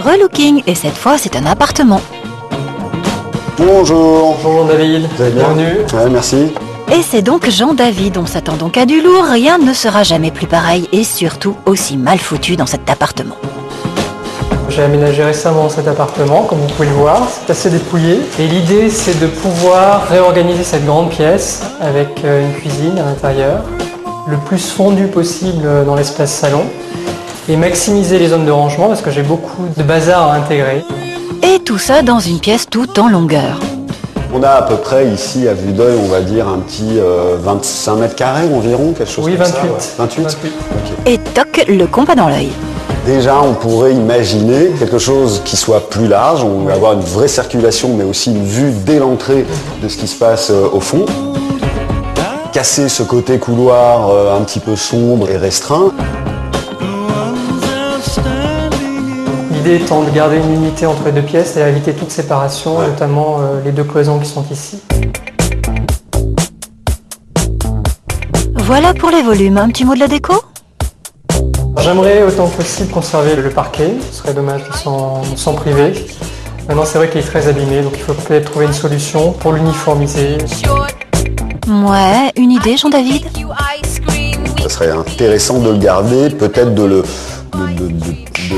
relooking et cette fois c'est un appartement. Bonjour. Bonjour David, Vous allez bien? bienvenue. Ouais, merci. Et c'est donc Jean-David, on s'attend donc à du lourd, rien ne sera jamais plus pareil et surtout aussi mal foutu dans cet appartement. J'ai aménagé récemment cet appartement, comme vous pouvez le voir, c'est assez dépouillé. Et l'idée c'est de pouvoir réorganiser cette grande pièce avec une cuisine à l'intérieur, le plus fondu possible dans l'espace salon et maximiser les zones de rangement parce que j'ai beaucoup de bazar à intégrer. Et tout ça dans une pièce tout en longueur. On a à peu près ici, à vue d'œil, on va dire un petit 25 mètres carrés environ, quelque chose Oui, comme 28. ça. 28. 28. Ok. Et toc, le compas dans l'œil. Déjà, on pourrait imaginer quelque chose qui soit plus large. On va avoir une vraie circulation, mais aussi une vue dès l'entrée de ce qui se passe au fond. Casser ce côté couloir un petit peu sombre et restreint. L'idée étant de garder une unité entre les deux pièces et éviter toute séparation, Ouais. notamment les deux cloisons qui sont ici. Voilà pour les volumes, un petit mot de la déco ? J'aimerais autant que possible conserver le parquet, ce serait dommage de s'en priver. Maintenant c'est vrai qu'il est très abîmé, donc il faut peut-être trouver une solution pour l'uniformiser. Ouais, une idée Jean-David ? Ça serait intéressant de le garder, peut-être de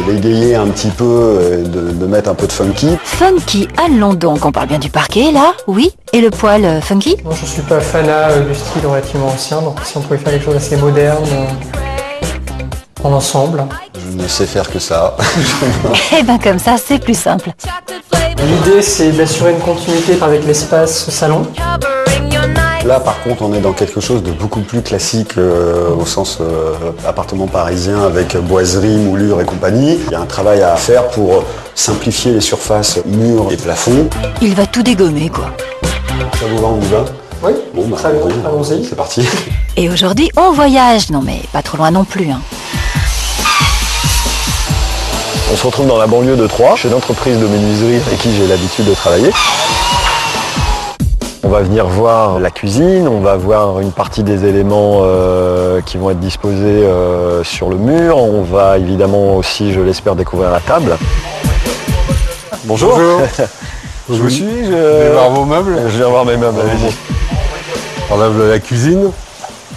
l'égayer un petit peu, de mettre un peu de funky. Funky, allons donc, on parle bien du parquet là, oui. Et le poil funky ? Moi je ne suis pas fanat du style relativement ancien, donc si on pouvait faire quelque chose d'assez moderne en ensemble. Je ne sais faire que ça. Eh ben comme ça, c'est plus simple. L'idée c'est d'assurer une continuité avec l'espace salon. Là, par contre, on est dans quelque chose de beaucoup plus classique au sens appartement parisien avec boiserie, moulure et compagnie. Il y a un travail à faire pour simplifier les surfaces murs et plafonds. Il va tout dégommer quoi. Ça vous va, on y va? Oui, Bon, bah, très bien, allons-y. c'est parti. Et aujourd'hui, on voyage. Non mais pas trop loin non plus. Hein. On se retrouve dans la banlieue de Troyes, chez l'entreprise de menuiserie avec qui j'ai l'habitude de travailler. On va venir voir la cuisine, on va voir une partie des éléments qui vont être disposés sur le mur. On va évidemment aussi, je l'espère, découvrir la table. Bonjour. Bonjour. Je vous suis. Vous voulez voir vos meubles? Je viens voir mes meubles, allez-y. On enlève la cuisine,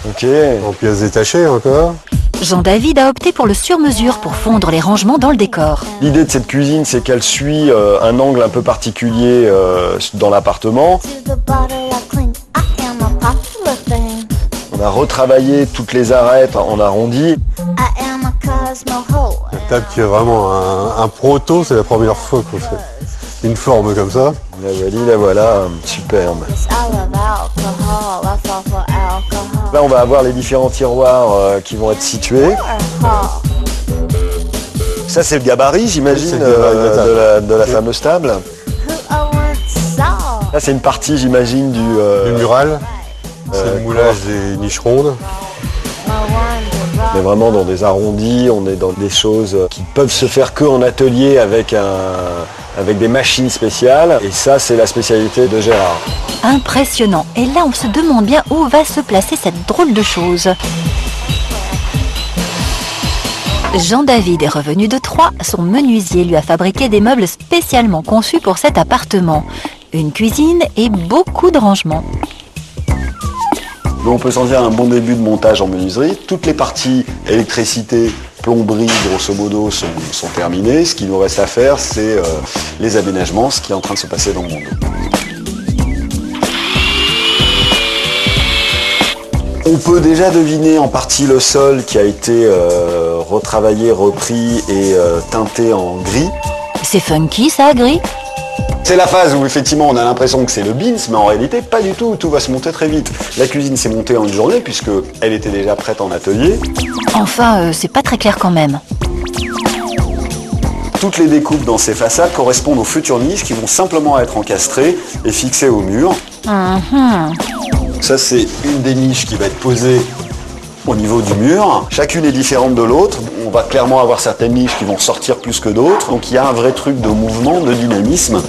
Ok. en pièces détachées encore. Jean-David a opté pour le sur-mesure pour fondre les rangements dans le décor. L'idée de cette cuisine, c'est qu'elle suit un angle un peu particulier dans l'appartement. On a retravaillé toutes les arêtes en arrondi. La table qui est vraiment un proto, c'est la première fois qu'on fait une forme comme ça. La voilà, superbe. Là, on va avoir les différents tiroirs qui vont être situés. Ça, c'est le gabarit, j'imagine, C'est le gabarit de la table. de la fameuse table. Là, c'est une partie, j'imagine, Du du mural, c'est le moulage des niches rondes. On est vraiment dans des arrondis, on est dans des choses qui peuvent se faire que en atelier avec des machines spéciales. Et ça, c'est la spécialité de Gérard. Impressionnant. Et là, on se demande bien où va se placer cette drôle de chose. Jean-David est revenu de Troyes. Son menuisier lui a fabriqué des meubles spécialement conçus pour cet appartement. Une cuisine et beaucoup de rangements. Donc on peut sentir un bon début de montage en menuiserie. Toutes les parties électricité, plomberie, grosso modo, sont terminées. Ce qu'il nous reste à faire, c'est les aménagements, ce qui est en train de se passer dans le monde. On peut déjà deviner en partie le sol qui a été retravaillé, repris et teinté en gris. C'est funky, ça, gris ? C'est la phase où effectivement on a l'impression que c'est le beans, mais en réalité pas du tout, tout va se monter très vite. La cuisine s'est montée en une journée puisque elle était déjà prête en atelier. Enfin, c'est pas très clair quand même. Toutes les découpes dans ces façades correspondent aux futures niches qui vont simplement être encastrées et fixées au mur. Ça c'est une des niches qui va être posée au niveau du mur. Chacune est différente de l'autre. On va clairement avoir certaines niches qui vont sortir plus que d'autres. Donc il y a un vrai truc de mouvement, de dynamisme.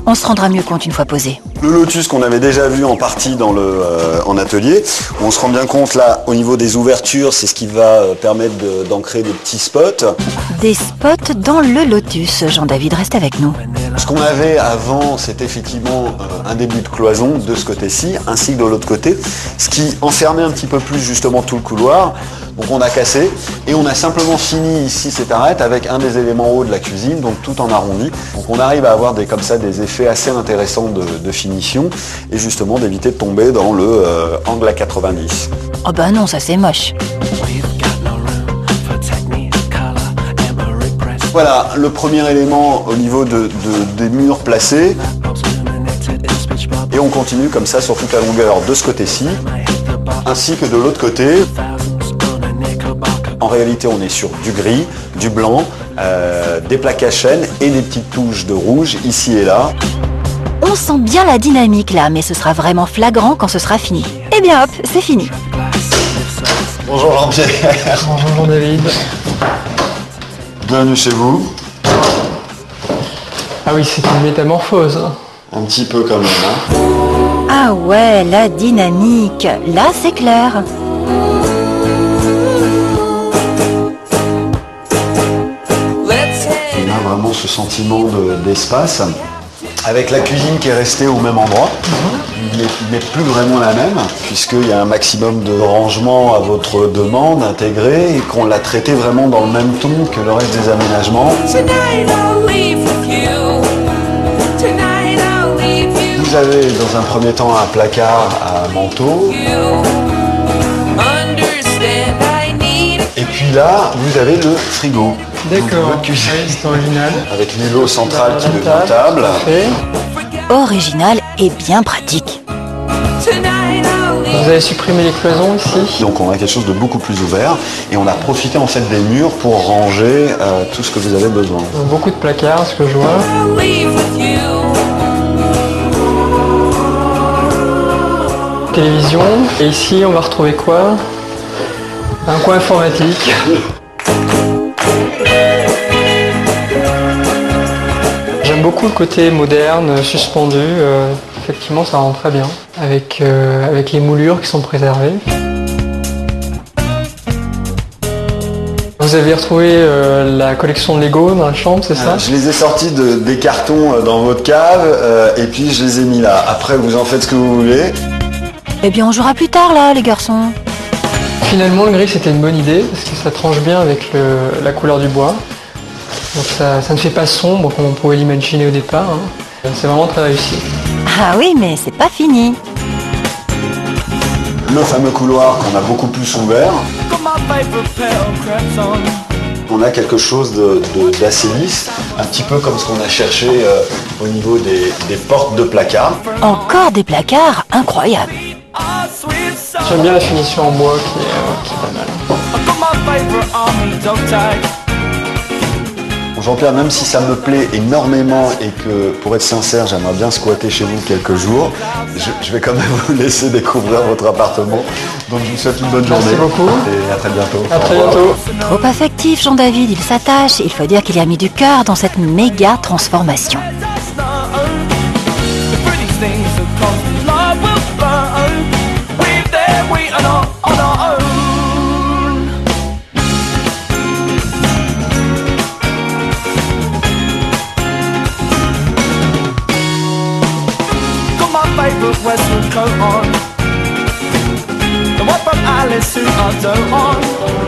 On se rendra mieux compte une fois posé. Le lotus qu'on avait déjà vu en partie en atelier, on se rend bien compte là au niveau des ouvertures, c'est ce qui va permettre d'ancrer des petits spots. Des spots dans le lotus. Jean-David, reste avec nous. Ce qu'on avait avant, c'était effectivement un début de cloison de ce côté-ci, ainsi que de l'autre côté, ce qui enfermait un petit peu plus justement tout le couloir. Donc on a cassé et on a simplement fini ici cette arête avec un des éléments hauts de la cuisine, donc tout en arrondi. Donc on arrive à avoir comme ça des effets assez intéressants de finition et justement d'éviter de tomber dans le angle à 90. Oh bah non, ça c'est moche. Voilà le premier élément au niveau des murs placés. Et on continue comme ça sur toute la longueur de ce côté-ci, ainsi que de l'autre côté. En réalité, on est sur du gris, du blanc, des plaques à chaîne et des petites touches de rouge ici et là. On sent bien la dynamique là, mais ce sera vraiment flagrant quand ce sera fini. Eh bien hop, c'est fini. Bonjour Jean-Pierre. Bonjour Jean-David. Bienvenue chez vous. Ah oui, c'est une métamorphose. Un petit peu quand même. Hein. Ah ouais, la dynamique. Là, c'est clair. On a vraiment ce sentiment d'espace. Avec la cuisine qui est restée au même endroit, il n'est plus vraiment la même, puisqu'il y a un maximum de rangement à votre demande intégré et qu'on l'a traité vraiment dans le même ton que le reste des aménagements. Vous avez dans un premier temps un placard à manteau. Et puis là, vous avez le frigo. D'accord, oui, c'est original. Avec l'îlot central qui devient table. Original et bien pratique. Vous avez supprimé les cloisons ici. Donc on a quelque chose de beaucoup plus ouvert et on a profité en fait des murs pour ranger tout ce que vous avez besoin. Donc, beaucoup de placards, ce que je vois. Télévision. Et ici, on va retrouver quoi? Un coin informatique. J'aime beaucoup le côté moderne, suspendu. Effectivement, ça rend très bien. Avec les moulures qui sont préservées. Vous avez retrouvé la collection de Lego dans la chambre, c'est ça? Je les ai sortis des cartons dans votre cave et puis je les ai mis là. Après, vous en faites ce que vous voulez. Eh bien, on jouera plus tard là, les garçons. Finalement, le gris, c'était une bonne idée parce que ça tranche bien avec la couleur du bois. Donc ça ne fait pas sombre comme on pouvait l'imaginer au départ. Hein. C'est vraiment très réussi. Ah oui, mais c'est pas fini. Le fameux couloir qu'on a beaucoup plus ouvert. On a quelque chose d'assez lisse, un petit peu comme ce qu'on a cherché au niveau des portes de placard. Encore des placards incroyables. J'aime bien la finition en bois qui est pas mal. Jean-Pierre, même si ça me plaît énormément et que, pour être sincère, j'aimerais bien squatter chez vous quelques jours, je vais quand même vous laisser découvrir votre appartement. Donc je vous souhaite une bonne journée. Merci beaucoup. Et à très bientôt. À très bientôt. Trop affectif, Jean-David, il s'attache. Il faut dire qu'il y a mis du cœur dans cette méga transformation. Favorite Westwood coat on, the one from Alice who I don't on.